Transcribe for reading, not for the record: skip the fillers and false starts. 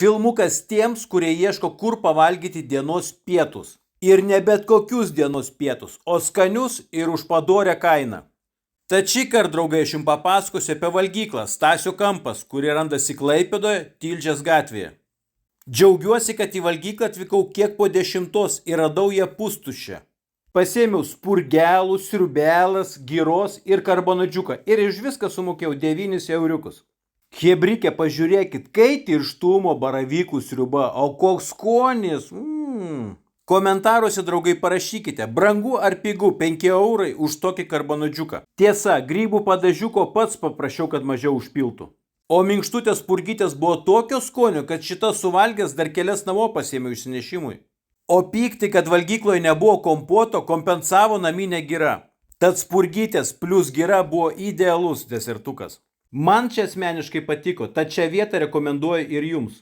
Filmukas tiems, kurie ieško, kur pavalgyti dienos pietus. Ir ne bet kokius dienos pietus, o skanius ir už padorę kainą. Tad šį kartą, draugai, aš jums papasakosiu apie valgyklą Stasio kampas, kuri randasi Klaipėdoje, Tilžės gatvėje. Džiaugiuosi, kad į valgyklą atvykau kiek po 10 ir radau ją pustuščią. Pasėmiau spurgelų, sriubelas, gyros ir karbonadžiuką ir iš viską sumokėjau 9 euriukus. Chebrikė, pažiūrėkit, kai tirštumo baravykų sriuba, o koks skonis. Komentaruose, draugai, parašykite, brangu ar pigu 5 eurai už tokį karbonadžiuką. Tiesa, grybų padažiuko pats paprašiau, kad mažiau užpiltų. O minkštutės purgytės buvo tokio skonio, kad šitą suvalgęs dar kelias namo pasėmiau išsinešimui. O pykti, kad valgykloje nebuvo kompoto, kompensavo naminė gira. Tad spurgytės plus gira buvo idealus desertukas. Man čia asmeniškai patiko, tad šią vietą rekomenduoju ir jums.